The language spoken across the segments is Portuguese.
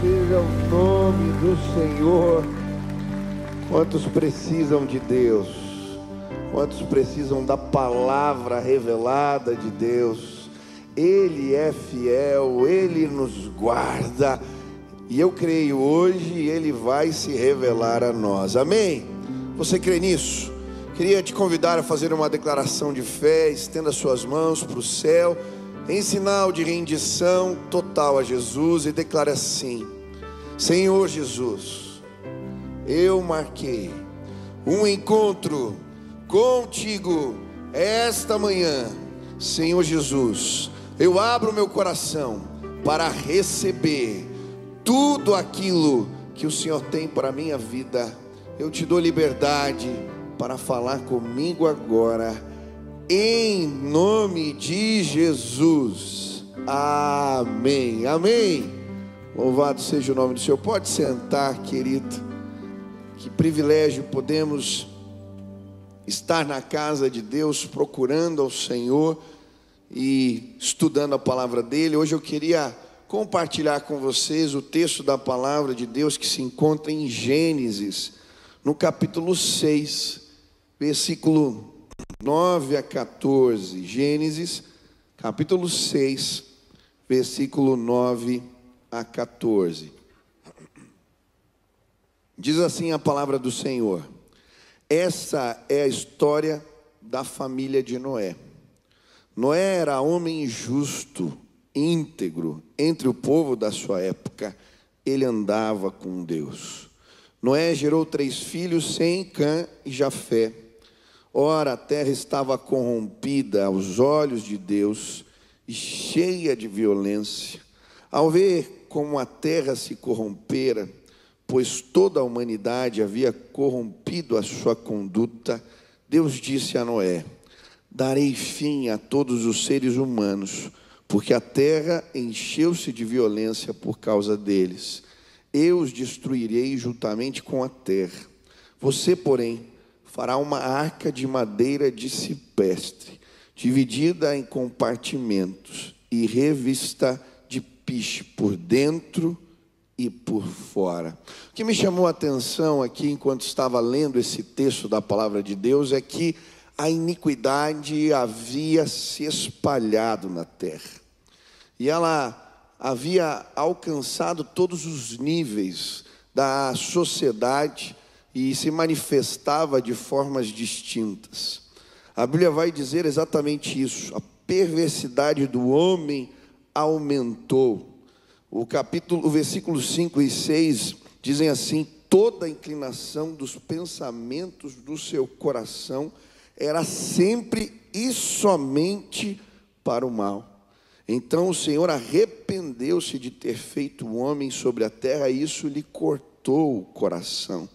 seja o nome do Senhor. Quantos precisam de Deus? Quantos precisam da palavra revelada de Deus? Ele é fiel, Ele nos guarda. E eu creio hoje Ele vai se revelar a nós. Amém? Você crê nisso? Queria te convidar a fazer uma declaração de fé. Estenda suas mãos para o céu, em sinal de rendição total a Jesus, e declare assim: Senhor Jesus, eu marquei um encontro contigo esta manhã. Senhor Jesus, eu abro meu coração para receber tudo aquilo que o Senhor tem para a minha vida. Eu te dou liberdade para falar comigo agora, em nome de Jesus. Amém, amém. Louvado seja o nome do Senhor. Pode sentar, querido. Que privilégio podemos estar na casa de Deus, procurando ao Senhor e estudando a palavra dele. Hoje eu queria compartilhar com vocês o texto da palavra de Deus que se encontra em Gênesis, no capítulo 6, versículo 9 a 14. Gênesis, capítulo 6, versículo 9 a 14. Diz assim a palavra do Senhor: essa é a história da família de Noé. Noé era homem justo, íntegro, entre o povo da sua época. Ele andava com Deus. Noé gerou 3 filhos, Sem, Cã e Jafé. Ora, a terra estava corrompida aos olhos de Deus e cheia de violência. Ao ver como a terra se corrompera, pois toda a humanidade havia corrompido a sua conduta, Deus disse a Noé: darei fim a todos os seres humanos, porque a terra encheu-se de violência por causa deles. Eu os destruirei juntamente com a terra. Você, porém, fará uma arca de madeira de cipreste, dividida em compartimentos e revista de piche por dentro e por fora. O que me chamou a atenção aqui, enquanto estava lendo esse texto da palavra de Deus, é que a iniquidade havia se espalhado na terra. E ela havia alcançado todos os níveis da sociedade e se manifestava de formas distintas. A Bíblia vai dizer exatamente isso: a perversidade do homem aumentou. O versículo 5 e 6 dizem assim: toda a inclinação dos pensamentos do seu coração era sempre e somente para o mal. Então o Senhor arrependeu-se de ter feito o homem sobre a terra, e isso lhe cortou o coração. O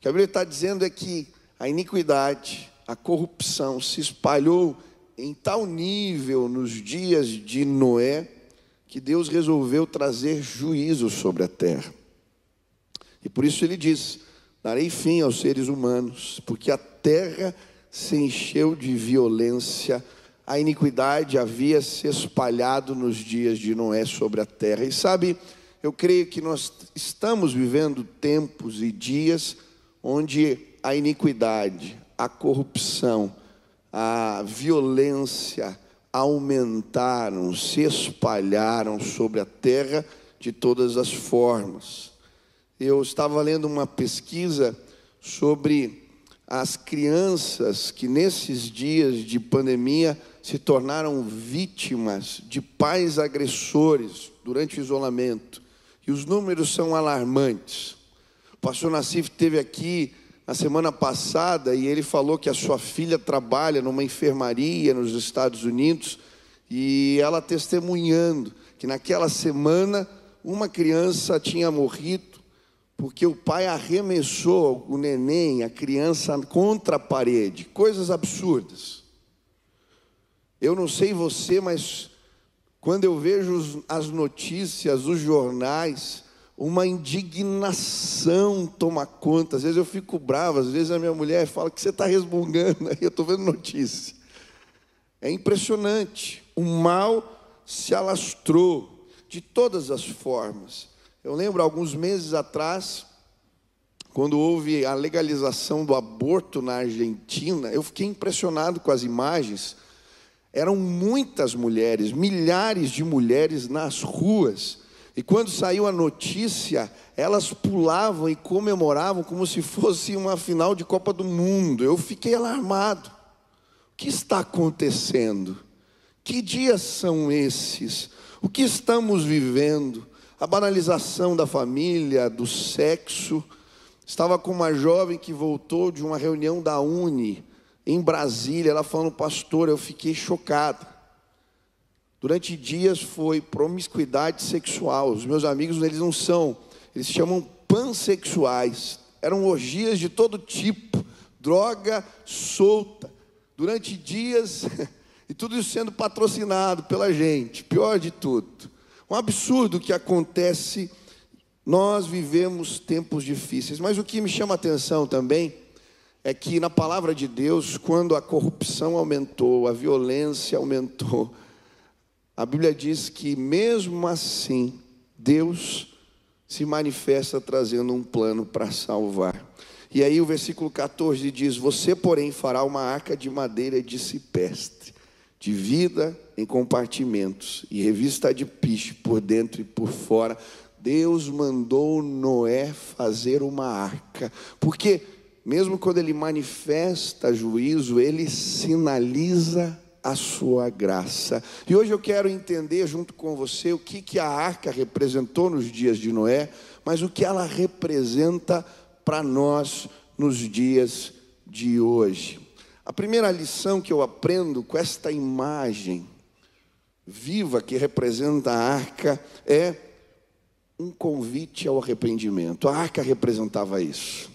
que a Bíblia está dizendo é que a iniquidade, a corrupção se espalhou em tal nível nos dias de Noé, que Deus resolveu trazer juízo sobre a terra. E por isso ele diz: darei fim aos seres humanos, porque a terra se encheu de violência. A iniquidade havia se espalhado nos dias de Noé sobre a terra. E sabe, eu creio que nós estamos vivendo tempos e dias onde a iniquidade, a corrupção, a violência aumentaram, se espalharam sobre a terra de todas as formas. Eu estava lendo uma pesquisa sobre as crianças que nesses dias de pandemia se tornaram vítimas de pais agressores durante o isolamento. E os números são alarmantes. O pastor Nassif esteve aqui na semana passada e ele falou que a sua filha trabalha numa enfermaria nos Estados Unidos, e ela testemunhando que naquela semana uma criança tinha morrido porque o pai arremessou o neném, a criança, contra a parede. Coisas absurdas. Eu não sei você, mas quando eu vejo as notícias, os jornais, uma indignação toma conta. Às vezes eu fico bravo, às vezes a minha mulher fala que você está resmungando, aí eu estou vendo notícia. É impressionante. O mal se alastrou de todas as formas. Eu lembro, alguns meses atrás, quando houve a legalização do aborto na Argentina, eu fiquei impressionado com as imagens. Eram muitas mulheres, milhares de mulheres nas ruas. E quando saiu a notícia, elas pulavam e comemoravam como se fosse uma final de Copa do Mundo. Eu fiquei alarmado. O que está acontecendo? Que dias são esses? O que estamos vivendo? A banalização da família, do sexo. Estava com uma jovem que voltou de uma reunião da Uni, em Brasília, ela falando, pastor, eu fiquei chocado. Durante dias foi promiscuidade sexual. Os meus amigos, eles não são, eles chamam pansexuais. Eram orgias de todo tipo, droga solta. Durante dias, e tudo isso sendo patrocinado pela gente. Pior de tudo. Um absurdo que acontece. Nós vivemos tempos difíceis. Mas o que me chama a atenção também é que na palavra de Deus, quando a corrupção aumentou, a violência aumentou, a Bíblia diz que mesmo assim, Deus se manifesta trazendo um plano para salvar. E aí o versículo 14 diz, você porém fará uma arca de madeira de cipreste, dividida em compartimentos e revista de piche por dentro e por fora. Deus mandou Noé fazer uma arca, porque mesmo quando ele manifesta juízo, ele sinaliza a sua graça. E hoje eu quero entender junto com você o que a arca representou nos dias de Noé, mas o que ela representa para nós nos dias de hoje. A primeira lição que eu aprendo com esta imagem viva que representa a arca é um convite ao arrependimento. A arca representava isso.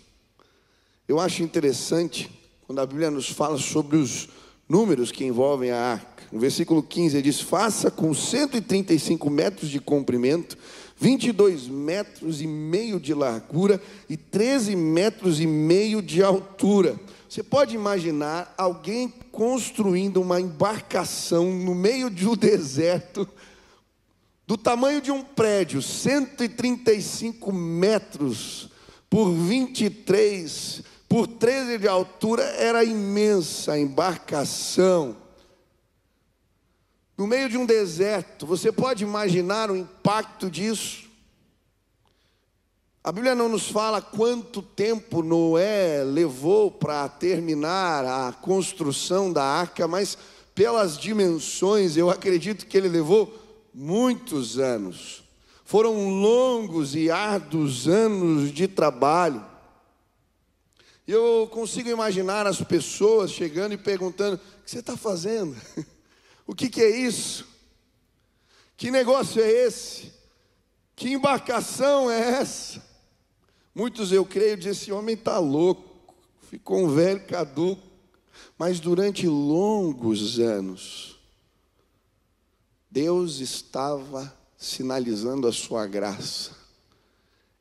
Eu acho interessante quando a Bíblia nos fala sobre os números que envolvem a arca. No versículo 15 ele diz, faça com 135 metros de comprimento, 22 metros e meio de largura e 13 metros e meio de altura. Você pode imaginar alguém construindo uma embarcação no meio de um deserto, do tamanho de um prédio, 135 metros por 23, por 13 de altura, era imensa a embarcação. No meio de um deserto, você pode imaginar o impacto disso? A Bíblia não nos fala quanto tempo Noé levou para terminar a construção da arca, mas pelas dimensões, eu acredito que ele levou muitos anos. Foram longos e árduos anos de trabalho. Eu consigo imaginar as pessoas chegando e perguntando, o que você está fazendo? O que é isso? Que negócio é esse? Que embarcação é essa? Muitos, eu creio, dizem, esse homem está louco, ficou um velho caduco. Mas durante longos anos, Deus estava sinalizando a sua graça.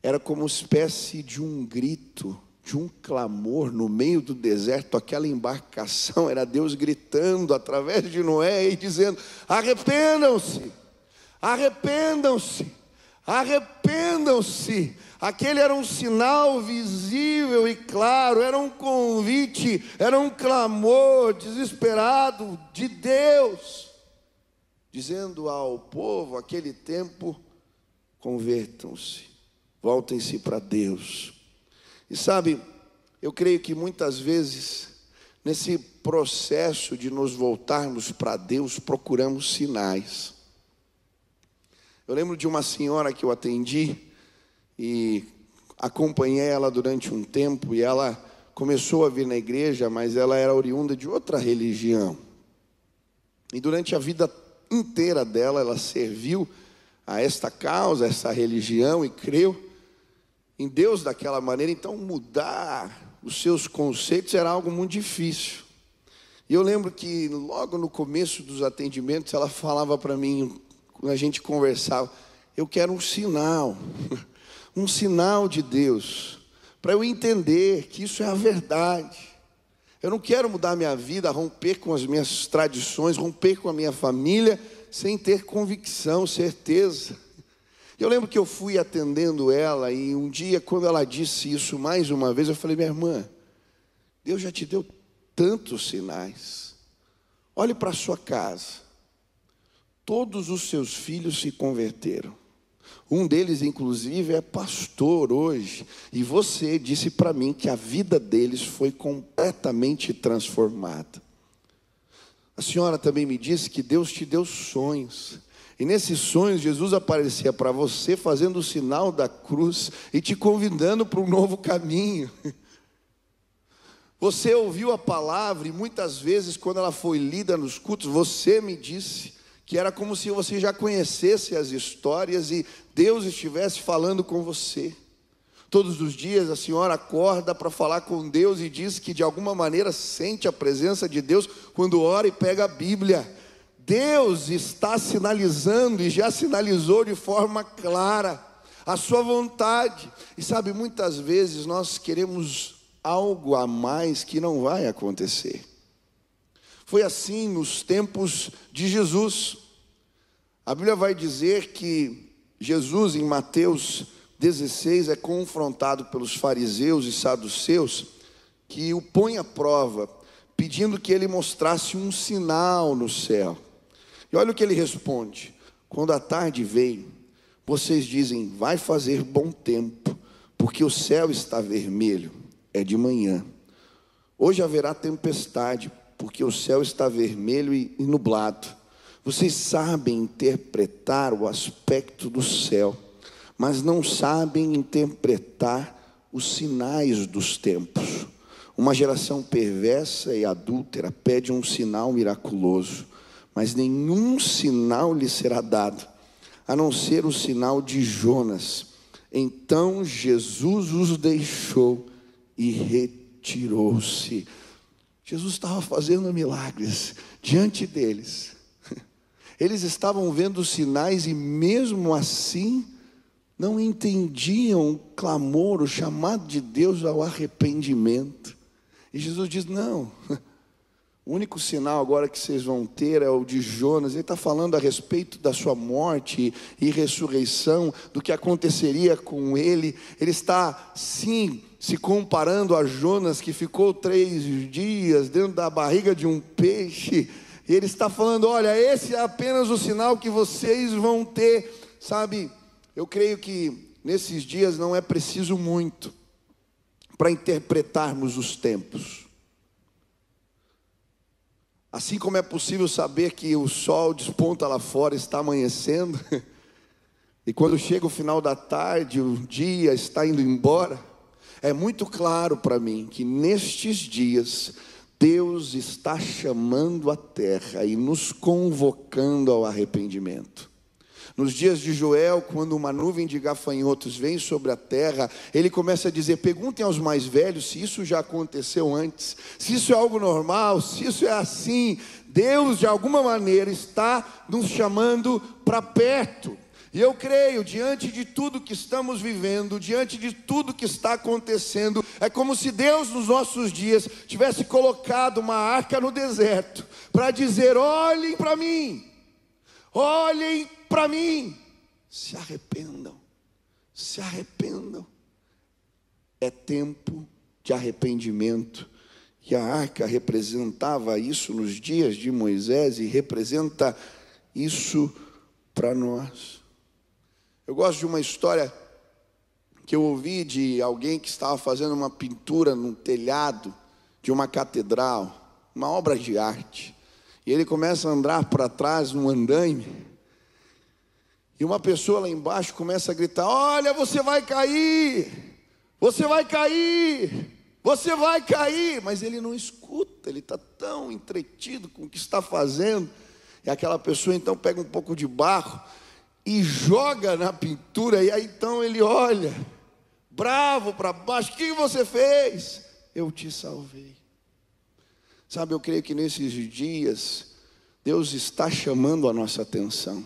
Era como uma espécie de um grito, de um clamor no meio do deserto. Aquela embarcação era Deus gritando através de Noé e dizendo, arrependam-se, arrependam-se, arrependam-se. Aquele era um sinal visível e claro, era um convite, era um clamor desesperado de Deus, dizendo ao povo, aquele tempo, convertam-se, voltem-se para Deus. E sabe, eu creio que muitas vezes, nesse processo de nos voltarmos para Deus, procuramos sinais. Eu lembro de uma senhora que eu atendi, e acompanhei ela durante um tempo, e ela começou a vir na igreja, mas ela era oriunda de outra religião. E durante a vida inteira dela, ela serviu a esta causa, a essa religião, e creu em Deus daquela maneira. Então mudar os seus conceitos era algo muito difícil. E eu lembro que logo no começo dos atendimentos, ela falava para mim, quando a gente conversava, eu quero um sinal, um sinal de Deus, para eu entender que isso é a verdade. Eu não quero mudar minha vida, romper com as minhas tradições, romper com a minha família, sem ter convicção, certeza. Eu lembro que eu fui atendendo ela e um dia, quando ela disse isso mais uma vez, eu falei: minha irmã, Deus já te deu tantos sinais. Olhe para a sua casa. Todos os seus filhos se converteram. Um deles, inclusive, é pastor hoje. E você disse para mim que a vida deles foi completamente transformada. A senhora também me disse que Deus te deu sonhos. E nesses sonhos, Jesus aparecia para você fazendo o sinal da cruz e te convidando para um novo caminho. Você ouviu a palavra e muitas vezes, quando ela foi lida nos cultos, você me disse que era como se você já conhecesse as histórias e Deus estivesse falando com você. Todos os dias a senhora acorda para falar com Deus e diz que de alguma maneira sente a presença de Deus quando ora e pega a Bíblia. Deus está sinalizando e já sinalizou de forma clara a sua vontade. E sabe, muitas vezes nós queremos algo a mais que não vai acontecer. Foi assim nos tempos de Jesus. A Bíblia vai dizer que Jesus, em Mateus 16, é confrontado pelos fariseus e saduceus, que o põem à prova, pedindo que ele mostrasse um sinal no céu. E olha o que ele responde: quando a tarde vem, vocês dizem, vai fazer bom tempo, porque o céu está vermelho, é de manhã. Hoje haverá tempestade, porque o céu está vermelho e nublado. Vocês sabem interpretar o aspecto do céu, mas não sabem interpretar os sinais dos tempos. Uma geração perversa e adúltera pede um sinal miraculoso, mas nenhum sinal lhe será dado, a não ser o sinal de Jonas. Então Jesus os deixou e retirou-se. Jesus estava fazendo milagres diante deles. Eles estavam vendo sinais e mesmo assim não entendiam o clamor, o chamado de Deus ao arrependimento. E Jesus diz: não, o único sinal agora que vocês vão ter é o de Jonas. Ele está falando a respeito da sua morte e ressurreição, do que aconteceria com ele. Ele está, sim, se comparando a Jonas, que ficou 3 dias dentro da barriga de um peixe. E ele está falando: olha, esse é apenas o sinal que vocês vão ter. Sabe, eu creio que nesses dias não é preciso muito para interpretarmos os tempos. Assim como é possível saber que o sol desponta lá fora, está amanhecendo, e quando chega o final da tarde, o dia está indo embora, é muito claro para mim que nestes dias Deus está chamando a terra e nos convocando ao arrependimento. Nos dias de Joel, quando uma nuvem de gafanhotos vem sobre a terra, ele começa a dizer: perguntem aos mais velhos se isso já aconteceu antes, se isso é algo normal, se isso é assim. Deus de alguma maneira está nos chamando para perto. E eu creio, diante de tudo que estamos vivendo, diante de tudo que está acontecendo, é como se Deus nos nossos dias tivesse colocado uma arca no deserto, para dizer: olhem para mim, olhem para mim, se arrependam, se arrependam. É tempo de arrependimento. E a arca representava isso nos dias de Moisés e representa isso para nós. Eu gosto de uma história que eu ouvi de alguém que estava fazendo uma pintura no telhado de uma catedral, uma obra de arte. E ele começa a andar para trás num andaime, e uma pessoa lá embaixo começa a gritar: olha, você vai cair, você vai cair, você vai cair. Mas ele não escuta, ele está tão entretido com o que está fazendo. E aquela pessoa então pega um pouco de barro e joga na pintura, e aí então ele olha, bravo para baixo: o que você fez? Eu te salvei. Sabe, eu creio que nesses dias, Deus está chamando a nossa atenção.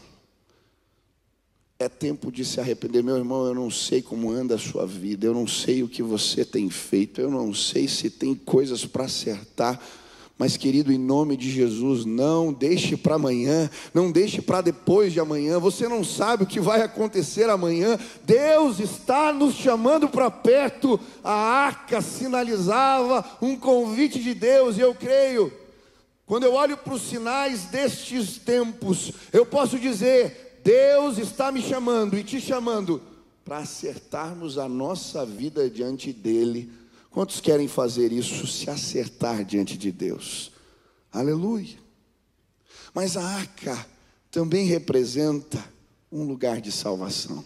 É tempo de se arrepender. Meu irmão, eu não sei como anda a sua vida, eu não sei o que você tem feito, eu não sei se tem coisas para acertar, Mas, querido, em nome de Jesus, não deixe para amanhã, não deixe para depois de amanhã. Você não sabe o que vai acontecer amanhã. Deus está nos chamando para perto. A arca sinalizava um convite de Deus, e eu creio, quando eu olho para os sinais destes tempos, eu posso dizer: Deus está me chamando e te chamando para acertarmos a nossa vida diante dEle. Quantos querem fazer isso, se acertar diante de Deus? Aleluia. Mas a arca também representa um lugar de salvação.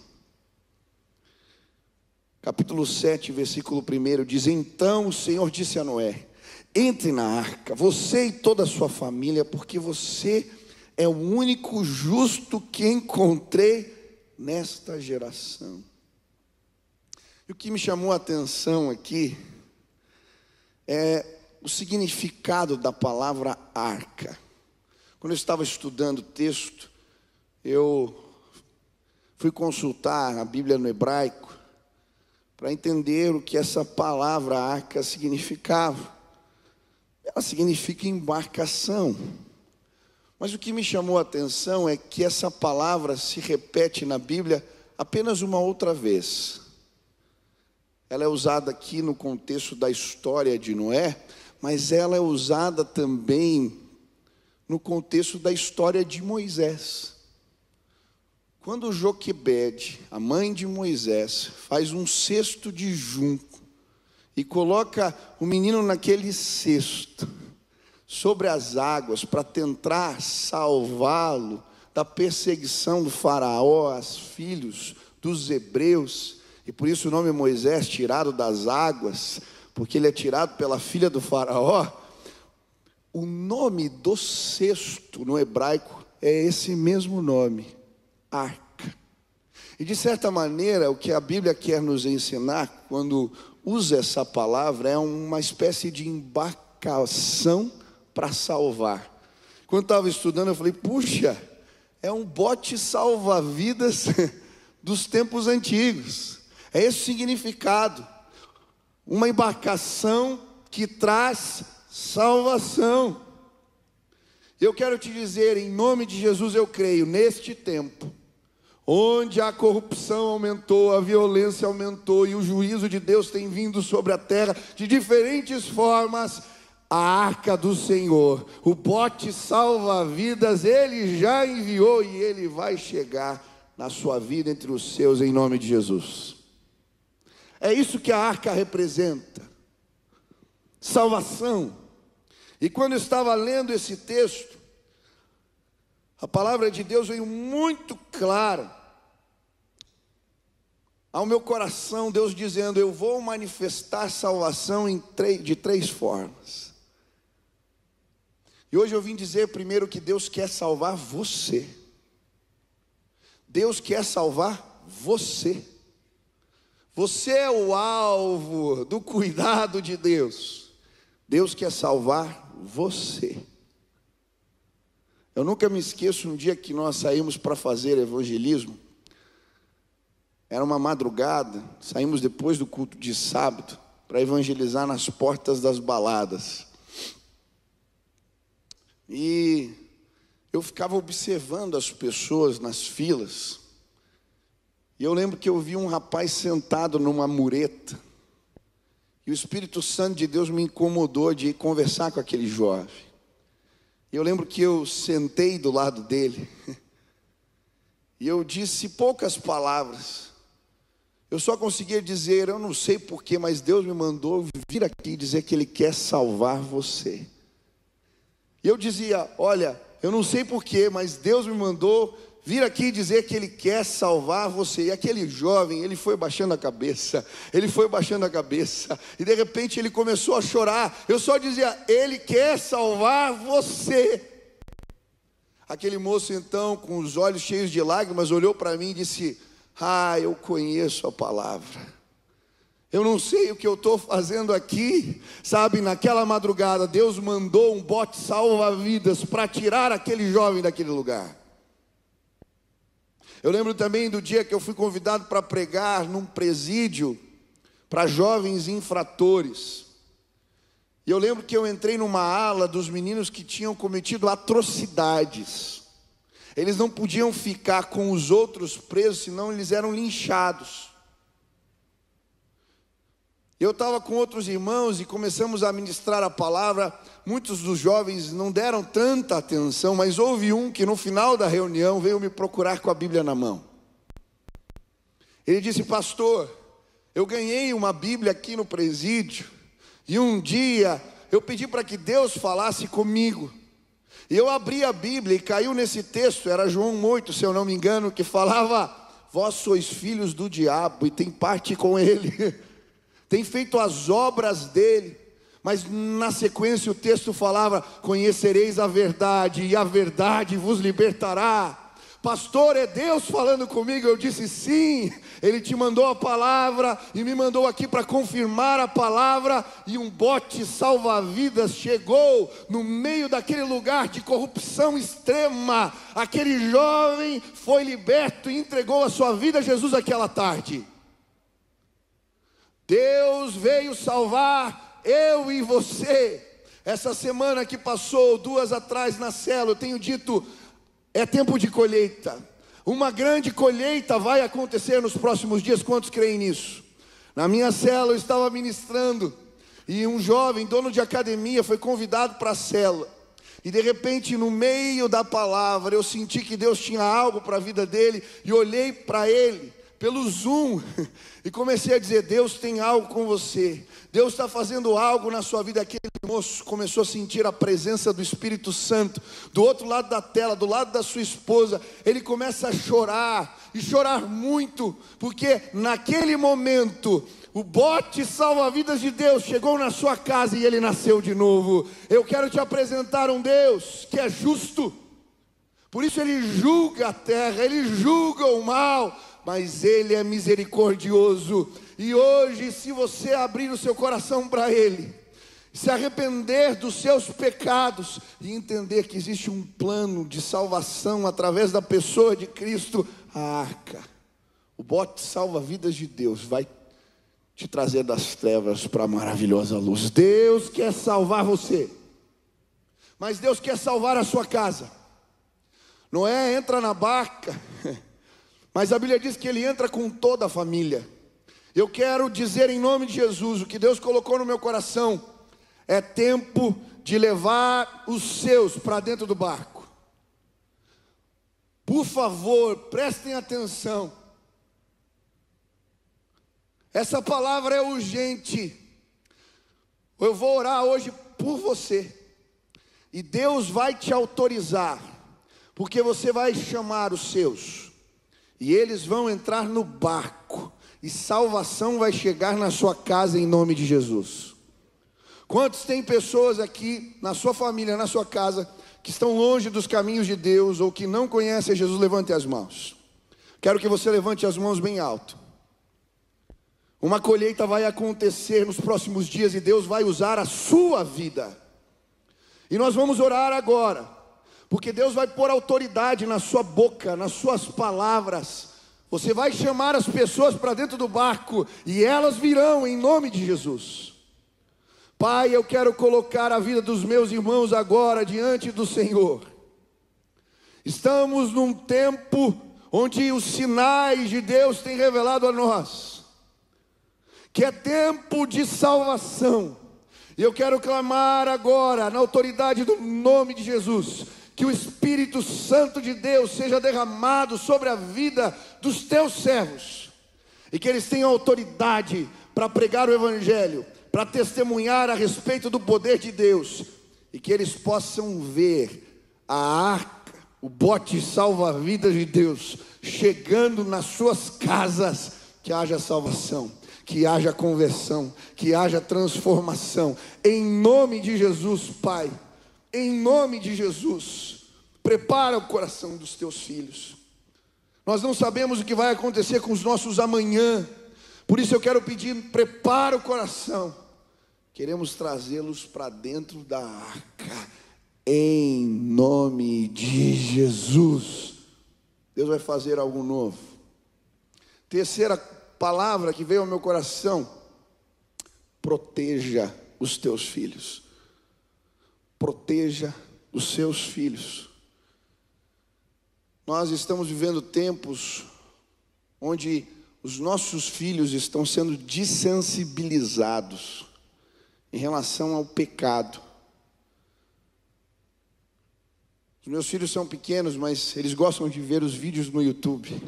Capítulo 7, versículo 1 diz: então o Senhor disse a Noé: entre na arca, você e toda a sua família, porque você é o único justo que encontrei nesta geração. E o que me chamou a atenção aqui é o significado da palavra arca. Quando eu estava estudando o texto, eu fui consultar a Bíblia no hebraico para entender o que essa palavra arca significava. Ela significa embarcação. Mas o que me chamou a atenção é que essa palavra se repete na Bíblia apenas uma outra vez. Ela é usada aqui no contexto da história de Noé, mas ela é usada também no contexto da história de Moisés. Quando Joquebede, a mãe de Moisés, faz um cesto de junco e coloca o menino naquele cesto sobre as águas para tentar salvá-lo da perseguição do faraó aos filhos dos hebreus, e por isso o nome Moisés, tirado das águas, porque ele é tirado pela filha do faraó. O nome do cesto no hebraico é esse mesmo nome, arca. E de certa maneira, o que a Bíblia quer nos ensinar, quando usa essa palavra, é uma espécie de embarcação para salvar. Quando estava estudando, eu falei: puxa, é um bote salva-vidas dos tempos antigos. É esse o significado. Uma embarcação que traz salvação. Eu quero te dizer, em nome de Jesus, eu creio, neste tempo, onde a corrupção aumentou, a violência aumentou e o juízo de Deus tem vindo sobre a terra de diferentes formas, a arca do Senhor, o bote salva-vidas, Ele já enviou e Ele vai chegar na sua vida, entre os seus, em nome de Jesus. É isso que a arca representa, salvação. E quando eu estava lendo esse texto, a palavra de Deus veio muito clara ao meu coração, Deus dizendo: eu vou manifestar salvação de três formas. E hoje eu vim dizer primeiro que Deus quer salvar você. Deus quer salvar você. Você é o alvo do cuidado de Deus. Deus quer salvar você. Eu nunca me esqueço um dia que nós saímos para fazer evangelismo. Era uma madrugada, saímos depois do culto de sábado para evangelizar nas portas das baladas. E eu ficava observando as pessoas nas filas. E eu lembro que eu vi um rapaz sentado numa mureta. E o Espírito Santo de Deus me incomodou de ir conversar com aquele jovem. E eu lembro que eu sentei do lado dele. E eu disse poucas palavras. Eu só conseguia dizer: eu não sei porquê, mas Deus me mandou vir aqui dizer que Ele quer salvar você. E eu dizia: olha, eu não sei porquê, mas Deus me mandou vir aqui dizer que Ele quer salvar você. E aquele jovem, ele foi baixando a cabeça, e de repente ele começou a chorar. Eu só dizia: Ele quer salvar você. Aquele moço então, com os olhos cheios de lágrimas, olhou para mim e disse: eu conheço a palavra. Eu não sei o que eu estou fazendo aqui. Sabe, naquela madrugada Deus mandou um bote salva-vidas para tirar aquele jovem daquele lugar. Eu lembro também do dia que eu fui convidado para pregar num presídio para jovens infratores. E eu lembro que eu entrei numa ala dos meninos que tinham cometido atrocidades. Eles não podiam ficar com os outros presos, senão eles eram linchados. Eu estava com outros irmãos e começamos a ministrar a palavra. Muitos dos jovens não deram tanta atenção, mas houve um que no final da reunião veio me procurar com a Bíblia na mão. Ele disse: pastor, eu ganhei uma Bíblia aqui no presídio, e um dia eu pedi para que Deus falasse comigo. E eu abri a Bíblia e caiu nesse texto, era João 8, se eu não me engano, que falava: vós sois filhos do diabo e tem parte com ele, tem feito as obras dele. Mas na sequência o texto falava: conhecereis a verdade e a verdade vos libertará. Pastor, é Deus falando comigo? Eu disse: sim, Ele te mandou a palavra e me mandou aqui para confirmar a palavra. E um bote salva-vidas chegou no meio daquele lugar de corrupção extrema. Aquele jovem foi liberto e entregou a sua vida a Jesus aquela tarde. Deus veio salvar eu e você. Essa semana que passou, 2 atrás na célula, eu tenho dito: é tempo de colheita. Uma grande colheita vai acontecer nos próximos dias. Quantos creem nisso? Na minha célula eu estava ministrando, e um jovem, dono de academia, foi convidado para a célula. E de repente, no meio da palavra, eu senti que Deus tinha algo para a vida dele. E olhei para ele pelo Zoom e comecei a dizer: Deus tem algo com você, Deus está fazendo algo na sua vida. Aquele moço começou a sentir a presença do Espírito Santo. Do outro lado da tela, do lado da sua esposa, ele começa a chorar, e chorar muito, porque naquele momento o bote salva-vidas de Deus chegou na sua casa e ele nasceu de novo. Eu quero te apresentar um Deus que é justo, por isso Ele julga a terra, Ele julga o mal, mas Ele é misericordioso. E hoje, se você abrir o seu coração para Ele, se arrepender dos seus pecados e entender que existe um plano de salvação através da pessoa de Cristo, a arca, o bote salva-vidas de Deus, vai te trazer das trevas para a maravilhosa luz. Deus quer salvar você, mas Deus quer salvar a sua casa. Noé entra na barca, mas a Bíblia diz que ele entra com toda a família. Eu quero dizer em nome de Jesus, o que Deus colocou no meu coração: é tempo de levar os seus para dentro do barco. Por favor, prestem atenção. Essa palavra é urgente. Eu vou orar hoje por você, e Deus vai te autorizar, porque você vai chamar os seus, e eles vão entrar no barco, e salvação vai chegar na sua casa em nome de Jesus. Quantos tem pessoas aqui, na sua família, na sua casa, que estão longe dos caminhos de Deus, ou que não conhecem Jesus? Levante as mãos. Quero que você levante as mãos bem alto. Uma colheita vai acontecer nos próximos dias, e Deus vai usar a sua vida. E nós vamos orar agora, porque Deus vai pôr autoridade na sua boca, nas suas palavras. Você vai chamar as pessoas para dentro do barco, e elas virão em nome de Jesus. Pai, eu quero colocar a vida dos meus irmãos agora diante do Senhor. Estamos num tempo onde os sinais de Deus têm revelado a nós que é tempo de salvação. E eu quero clamar agora, na autoridade do nome de Jesus, que o Espírito Santo de Deus seja derramado sobre a vida dos teus servos, e que eles tenham autoridade para pregar o Evangelho, para testemunhar a respeito do poder de Deus, e que eles possam ver a arca, o bote salva-vidas de Deus, chegando nas suas casas. Que haja salvação, que haja conversão, que haja transformação, em nome de Jesus. Pai, em nome de Jesus, prepara o coração dos teus filhos. Nós não sabemos o que vai acontecer com os nossos amanhã, por isso eu quero pedir: prepara o coração. Queremos trazê-los para dentro da arca, em nome de Jesus. Deus vai fazer algo novo. Terceira palavra que veio ao meu coração: proteja os teus filhos. Proteja os seus filhos. Nós estamos vivendo tempos onde os nossos filhos estão sendo desensibilizados em relação ao pecado. Os meus filhos são pequenos, mas eles gostam de ver os vídeos no YouTube.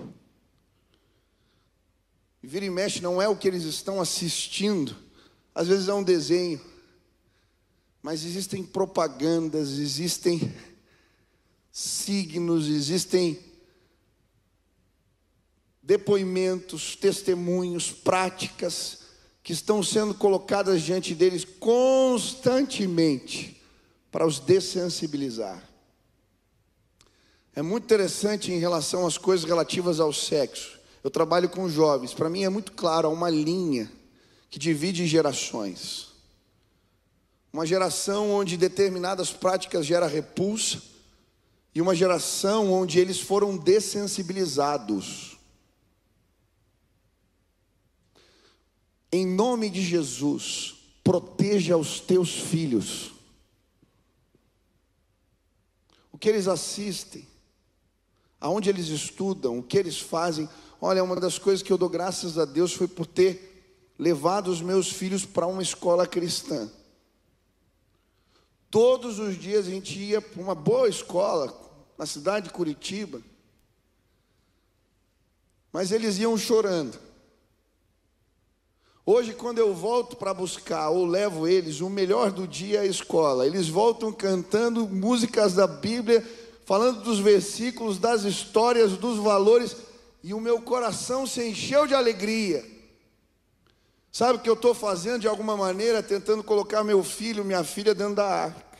E vira e mexe não é o que eles estão assistindo. Às vezes é um desenho. Mas existem propagandas, existem signos, existem depoimentos, testemunhos, práticas que estão sendo colocadas diante deles constantemente para os dessensibilizar. É muito interessante em relação às coisas relativas ao sexo. Eu trabalho com jovens. Para mim é muito claro, há uma linha que divide gerações. Uma geração onde determinadas práticas geram repulsa e uma geração onde eles foram dessensibilizados. Em nome de Jesus, proteja os teus filhos. O que eles assistem, aonde eles estudam, o que eles fazem. Olha, uma das coisas que eu dou graças a Deus foi por ter levado os meus filhos para uma escola cristã. Todos os dias a gente ia para uma boa escola, na cidade de Curitiba, mas eles iam chorando. Hoje, quando eu volto para buscar ou levo eles, o melhor do dia é a escola. Eles voltam cantando músicas da Bíblia, falando dos versículos, das histórias, dos valores, e o meu coração se encheu de alegria. Sabe o que eu estou fazendo de alguma maneira? Tentando colocar meu filho, minha filha dentro da arca.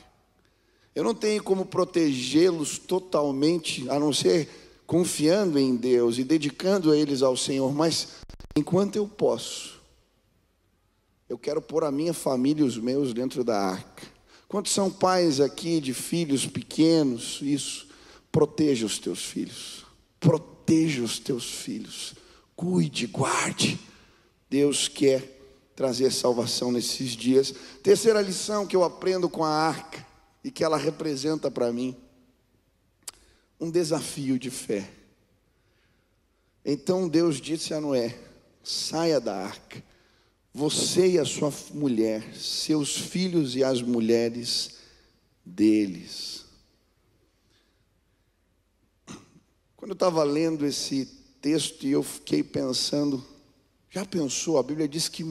Eu não tenho como protegê-los totalmente, a não ser confiando em Deus e dedicando eles ao Senhor, mas enquanto eu posso, eu quero pôr a minha família e os meus dentro da arca. Quantos são pais aqui de filhos pequenos? Isso, proteja os teus filhos. Proteja os teus filhos. Cuide, guarde. Deus quer trazer salvação nesses dias. Terceira lição que eu aprendo com a arca e que ela representa para mim: um desafio de fé. Então Deus disse a Noé: saia da arca, você e a sua mulher, seus filhos e as mulheres deles. Quando eu estava lendo esse texto e eu fiquei pensando, já pensou? A Bíblia diz que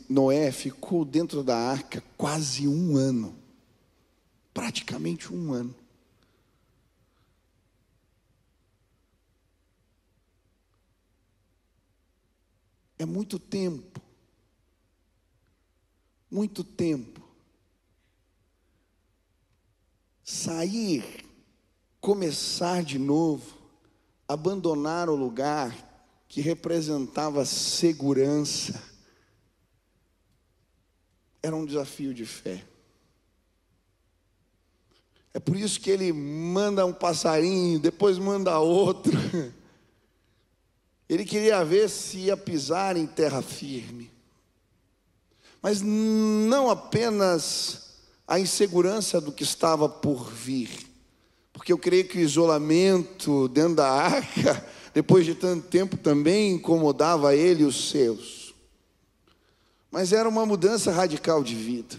Noé ficou dentro da arca quase 1 ano, praticamente 1 ano. É muito tempo. Muito tempo. Sair, começar de novo, abandonar o lugar que representava segurança, era um desafio de fé. É por isso que ele manda um passarinho, depois manda outro. Ele queria ver se ia pisar em terra firme. Mas não apenas a insegurança do que estava por vir, porque eu creio que o isolamento dentro da arca, depois de tanto tempo, também incomodava ele e os seus. Mas era uma mudança radical de vida.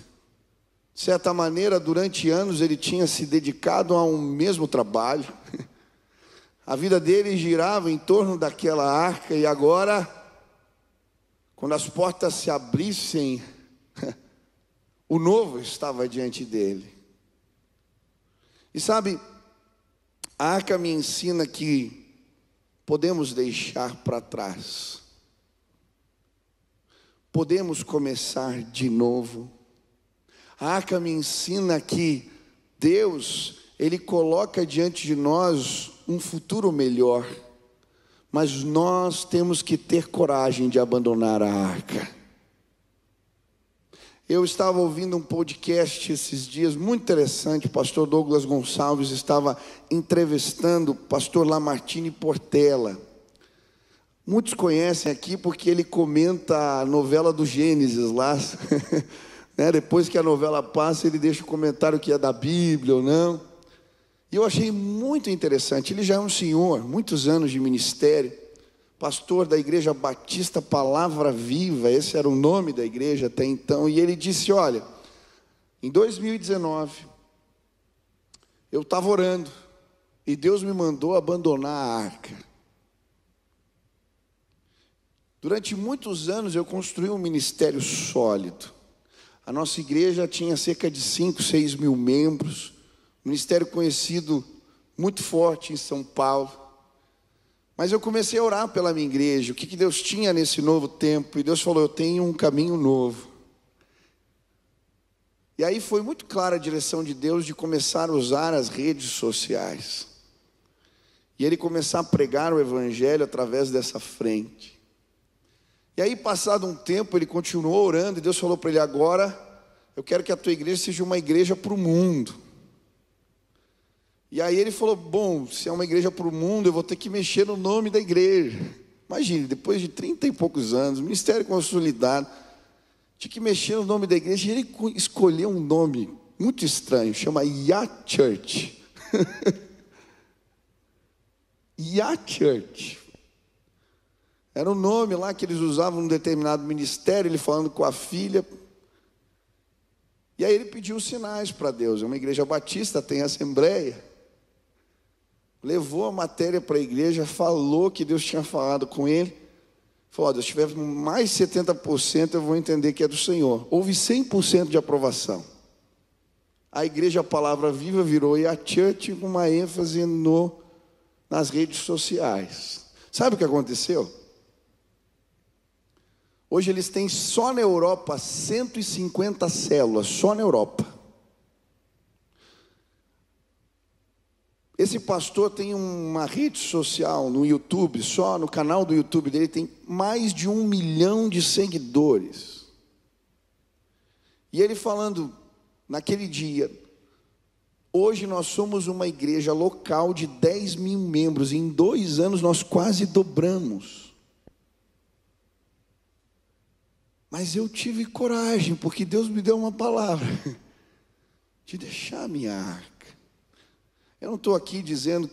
De certa maneira, durante anos ele tinha se dedicado a um mesmo trabalho. A vida dele girava em torno daquela arca, e agora, quando as portas se abrissem, o novo estava diante dele. E sabe, a arca me ensina que podemos deixar para trás, podemos começar de novo. A arca me ensina que Deus, Ele coloca diante de nós um futuro melhor, mas nós temos que ter coragem de abandonar a arca. Eu estava ouvindo um podcast esses dias, muito interessante. O pastor Douglas Gonçalves estava entrevistando o pastor Lamartine Portela. Muitos conhecem aqui porque ele comenta a novela do Gênesis lá, né? Depois que a novela passa, ele deixa o comentário que é da Bíblia ou não. E eu achei muito interessante. Ele já é um senhor, muitos anos de ministério, pastor da Igreja Batista Palavra Viva, esse era o nome da igreja até então. E ele disse: olha, em 2019, eu estava orando e Deus me mandou abandonar a arca. Durante muitos anos eu construí um ministério sólido. A nossa igreja tinha cerca de 5, 6 mil membros. Ministério conhecido, muito forte em São Paulo. Mas eu comecei a orar pela minha igreja. O que Deus tinha nesse novo tempo? E Deus falou: eu tenho um caminho novo. E aí foi muito clara a direção de Deus de começar a usar as redes sociais. E Ele começar a pregar o Evangelho através dessa frente. E aí, passado um tempo, ele continuou orando, e Deus falou para ele: agora, eu quero que a tua igreja seja uma igreja para o mundo. E aí ele falou: bom, se é uma igreja para o mundo, eu vou ter que mexer no nome da igreja. Imagine, depois de 30 e poucos anos, ministério consolidado, tinha que mexer no nome da igreja, e ele escolheu um nome muito estranho, chama Ya Church. Ya Church. Era um nome lá que eles usavam num determinado ministério, ele falando com a filha. E aí ele pediu sinais para Deus. É uma igreja batista, tem assembleia. Levou a matéria para a igreja, falou que Deus tinha falado com ele. Falou: se tiver mais 70%, eu vou entender que é do Senhor. Houve 100% de aprovação. A igreja Palavra Viva virou a Church, com uma ênfase nas redes sociais. Sabe o que aconteceu? Hoje eles têm só na Europa 150 células, só na Europa. Esse pastor tem uma rede social no YouTube, só no canal do YouTube dele tem mais de 1 milhão de seguidores. E ele falando naquele dia: hoje nós somos uma igreja local de 10 mil membros, em 2 anos nós quase dobramos. Mas eu tive coragem, porque Deus me deu uma palavra de deixar a minha arca. Eu não estou aqui dizendo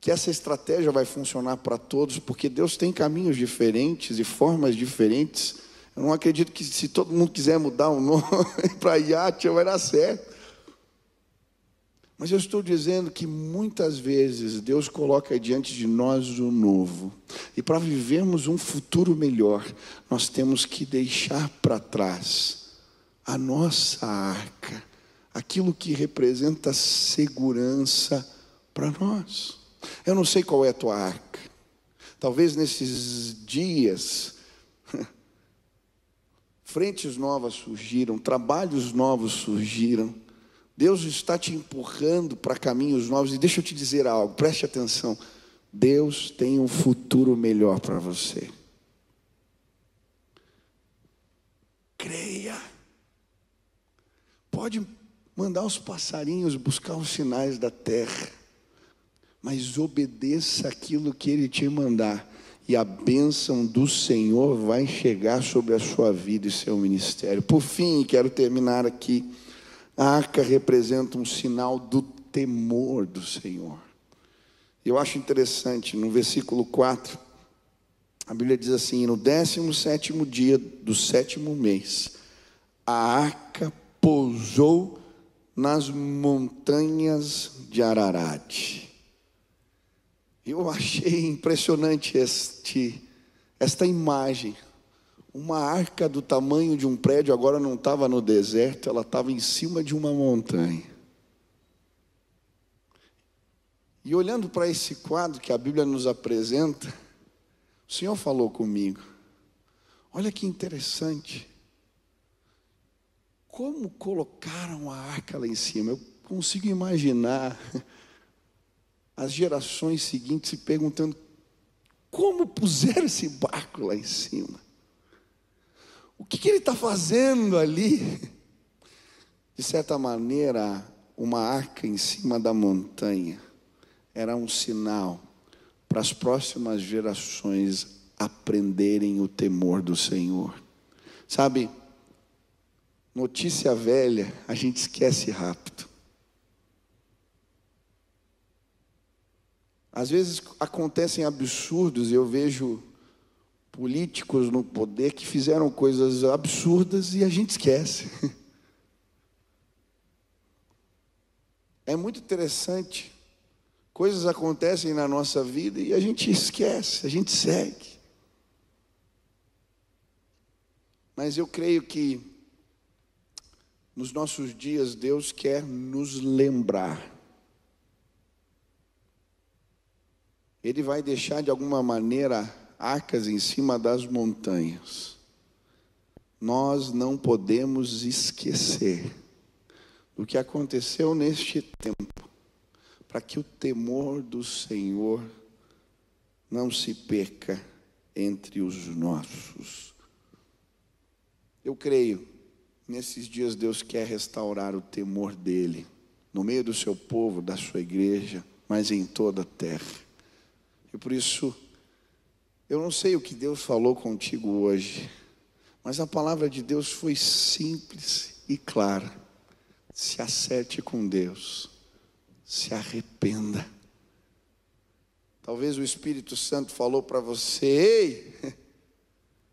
que essa estratégia vai funcionar para todos, porque Deus tem caminhos diferentes e formas diferentes. Eu não acredito que se todo mundo quiser mudar o nome para Yatia, vai dar certo. Mas eu estou dizendo que muitas vezes Deus coloca diante de nós o novo. E para vivermos um futuro melhor, nós temos que deixar para trás a nossa arca, aquilo que representa segurança para nós. Eu não sei qual é a tua arca. Talvez nesses dias, frentes novas surgiram, trabalhos novos surgiram. Deus está te empurrando para caminhos novos. E deixa eu te dizer algo, preste atenção. Deus tem um futuro melhor para você. Creia. Pode mandar os passarinhos buscar os sinais da terra, mas obedeça aquilo que Ele te mandar, e a bênção do Senhor vai chegar sobre a sua vida e seu ministério. Por fim, quero terminar aqui. A arca representa um sinal do temor do Senhor. Eu acho interessante, no versículo 4, a Bíblia diz assim: no 17º dia do 7º mês, a arca pousou nas montanhas de Ararat. Eu achei impressionante esta imagem. Uma arca do tamanho de um prédio, agora não estava no deserto, ela estava em cima de uma montanha. E olhando para esse quadro que a Bíblia nos apresenta, o Senhor falou comigo: olha que interessante, como colocaram a arca lá em cima. Eu consigo imaginar as gerações seguintes se perguntando: como puseram esse barco lá em cima? O que ele está fazendo ali? De certa maneira, uma arca em cima da montanha era um sinal para as próximas gerações aprenderem o temor do Senhor. Sabe, notícia velha a gente esquece rápido. Às vezes acontecem absurdos e eu vejo políticos no poder que fizeram coisas absurdas e a gente esquece. É muito interessante. Coisas acontecem na nossa vida e a gente esquece, a gente segue. Mas eu creio que nos nossos dias Deus quer nos lembrar. Ele vai deixar de alguma maneira arcas em cima das montanhas. Nós não podemos esquecer do que aconteceu neste tempo, para que o temor do Senhor não se perca entre os nossos. Eu creio, nesses dias Deus quer restaurar o temor dele, no meio do seu povo, da sua igreja, mas em toda a terra. E por isso, eu não sei o que Deus falou contigo hoje, mas a palavra de Deus foi simples e clara. Se acerte com Deus, se arrependa. Talvez o Espírito Santo falou para você: ei,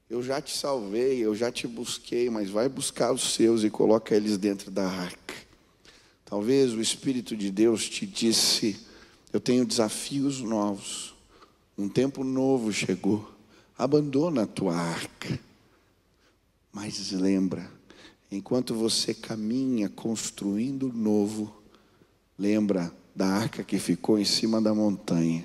eu já te salvei, eu já te busquei, mas vai buscar os seus e coloca eles dentro da arca. Talvez o Espírito de Deus te disse: eu tenho desafios novos. Um tempo novo chegou, abandona a tua arca. Mas lembra, enquanto você caminha construindo o novo, lembra da arca que ficou em cima da montanha,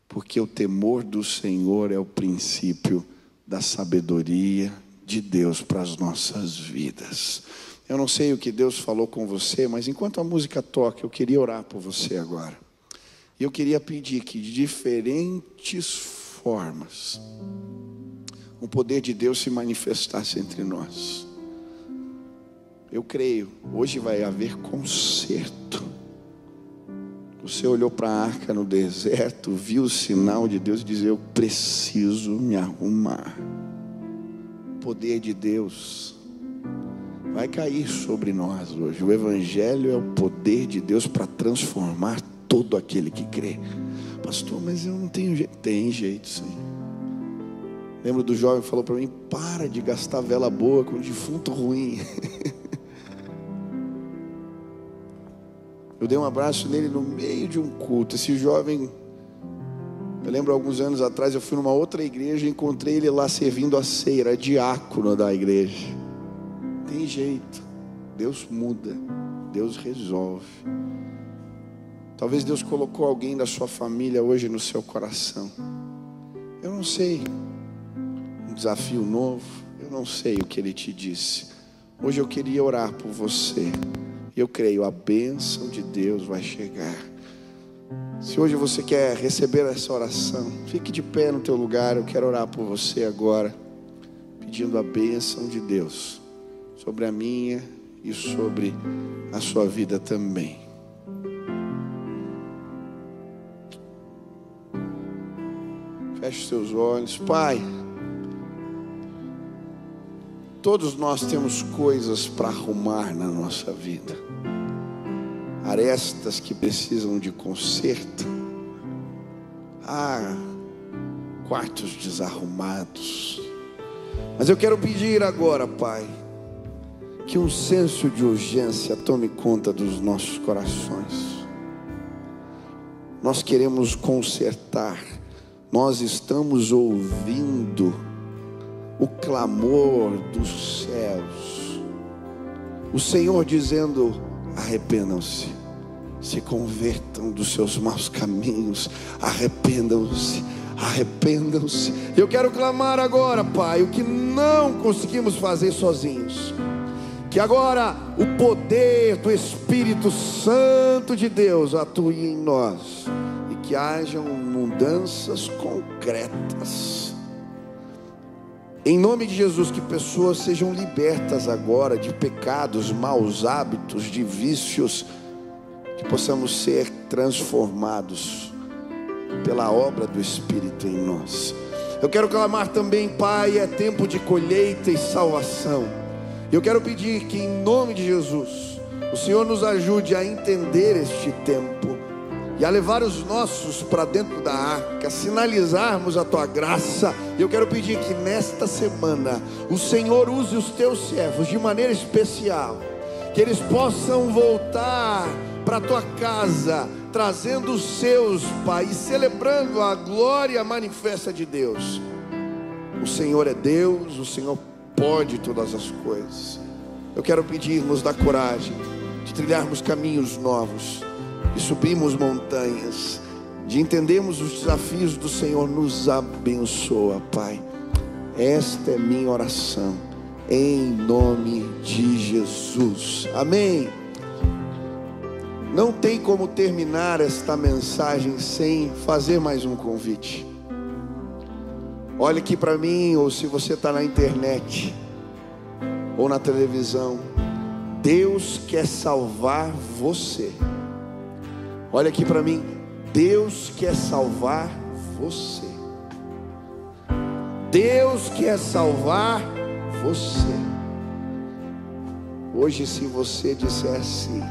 porque o temor do Senhor é o princípio da sabedoria de Deus para as nossas vidas. Eu não sei o que Deus falou com você, mas enquanto a música toca, eu queria orar por você agora. E eu queria pedir que de diferentes formas o poder de Deus se manifestasse entre nós. Eu creio, hoje vai haver conserto. Você olhou para a arca no deserto, viu o sinal de Deus e disse: eu preciso me arrumar. O poder de Deus vai cair sobre nós hoje. O Evangelho é o poder de Deus para transformar todo aquele que crê. Pastor, mas eu não tenho jeito. Tem jeito sim. Lembro do jovem que falou para mim: para de gastar vela boa com defunto ruim. Eu dei um abraço nele no meio de um culto. Esse jovem, eu lembro alguns anos atrás, eu fui numa outra igreja e encontrei ele lá servindo a ceia, era diácono da igreja. Tem jeito, Deus muda, Deus resolve. Talvez Deus colocou alguém da sua família hoje no seu coração. Eu não sei, um desafio novo, eu não sei o que Ele te disse. Hoje eu queria orar por você. Eu creio, a bênção de Deus vai chegar. Se hoje você quer receber essa oração, fique de pé no teu lugar. Eu quero orar por você agora, pedindo a bênção de Deus sobre a minha e sobre a sua vida também. Feche seus olhos. Pai, todos nós temos coisas para arrumar na nossa vida, arestas que precisam de conserto, quartos desarrumados. Mas eu quero pedir agora, Pai, que um senso de urgência tome conta dos nossos corações. Nós queremos consertar, nós estamos ouvindo o clamor dos céus, o Senhor dizendo: arrependam-se, se convertam dos seus maus caminhos, arrependam-se, arrependam-se. Eu quero clamar agora, Pai, o que não conseguimos fazer sozinhos, que agora o poder do Espírito Santo de Deus atue em nós e que hajam mudanças concretas. Em nome de Jesus, que pessoas sejam libertas agora de pecados, maus hábitos, de vícios, que possamos ser transformados pela obra do Espírito em nós. Eu quero clamar também, Pai, é tempo de colheita e salvação. Eu quero pedir que em nome de Jesus, o Senhor nos ajude a entender este tempo e a levar os nossos para dentro da arca, sinalizarmos a tua graça. Eu quero pedir que nesta semana o Senhor use os teus servos de maneira especial, que eles possam voltar para a tua casa, trazendo os seus, Pai, e celebrando a glória manifesta de Deus. O Senhor é Deus, o Senhor pode todas as coisas. Eu quero pedir, nos dá coragem de trilharmos caminhos novos, de subirmos montanhas, de entendermos os desafios do Senhor. Nos abençoa, Pai. Esta é minha oração, em nome de Jesus, amém. Não tem como terminar esta mensagem sem fazer mais um convite. Olha aqui para mim, ou se você está na internet ou na televisão, Deus quer salvar você. Olha aqui para mim, Deus quer salvar você. Deus quer salvar você. Hoje, se você disser assim,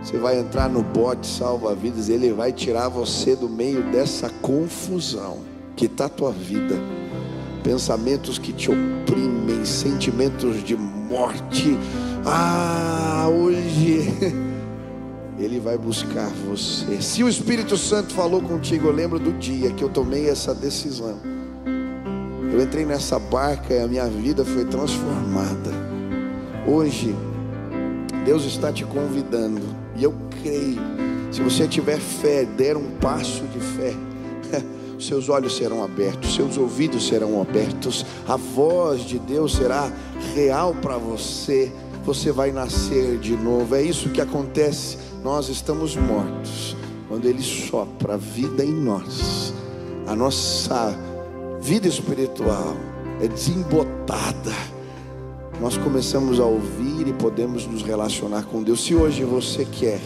você vai entrar no bote salva-vidas, Ele vai tirar você do meio dessa confusão que está a tua vida, pensamentos que te oprimem, sentimentos de morte. Hoje Ele vai buscar você. Se o Espírito Santo falou contigo, eu lembro do dia que eu tomei essa decisão. Eu entrei nessa barca e a minha vida foi transformada. Hoje Deus está te convidando, e eu creio, se você tiver fé, der um passo de fé, seus olhos serão abertos, seus ouvidos serão abertos, a voz de Deus será real para você. Você vai nascer de novo. É isso que acontece. Nós estamos mortos quando Ele sopra a vida em nós. A nossa vida espiritual é desembotada. Nós começamos a ouvir e podemos nos relacionar com Deus. Se hoje você quer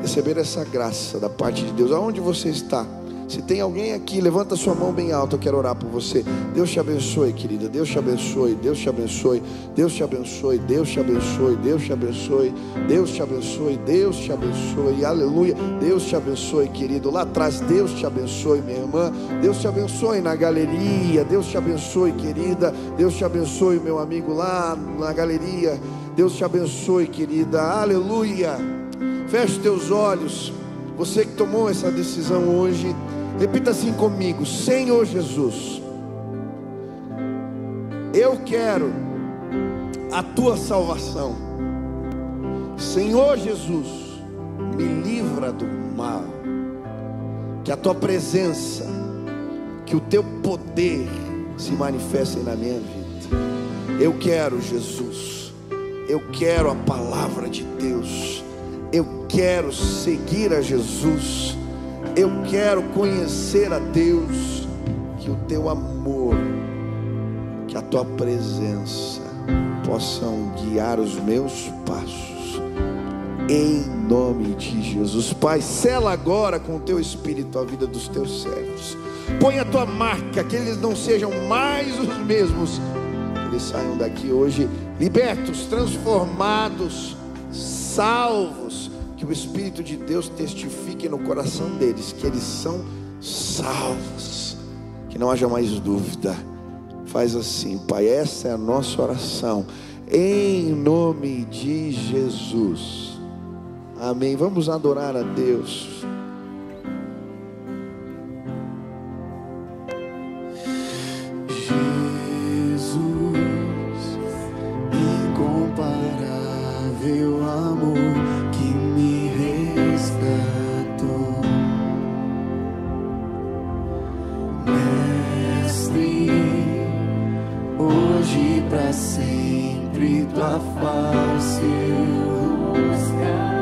receber essa graça da parte de Deus, aonde você está? Se tem alguém aqui, levanta sua mão bem alta, eu quero orar por você. Deus te abençoe, querida. Deus te abençoe, Deus te abençoe, Deus te abençoe, Deus te abençoe, Deus te abençoe, Deus te abençoe, Deus te abençoe, aleluia. Deus te abençoe, querido. Lá atrás, Deus te abençoe, minha irmã. Deus te abençoe na galeria. Deus te abençoe, querida. Deus te abençoe, meu amigo lá na galeria. Deus te abençoe, querida, aleluia. Feche teus olhos. Você que tomou essa decisão hoje, repita assim comigo: Senhor Jesus, eu quero a tua salvação. Senhor Jesus, me livra do mal. Que a tua presença, que o teu poder se manifestem na minha vida. Eu quero, Jesus, eu quero a palavra de Deus. Eu quero seguir a Jesus. Eu quero conhecer a Deus. Que o teu amor, que a tua presença possam guiar os meus passos, em nome de Jesus. Pai, sela agora com o teu Espírito a vida dos teus servos. Põe a tua marca, que eles não sejam mais os mesmos. Que eles saiam daqui hoje libertos, transformados, salvos. Que o Espírito de Deus testifique no coração deles que eles são salvos. Que não haja mais dúvida. Faz assim, Pai, essa é a nossa oração, em nome de Jesus, amém. Vamos adorar a Deus. Pra sempre tua face eu buscar.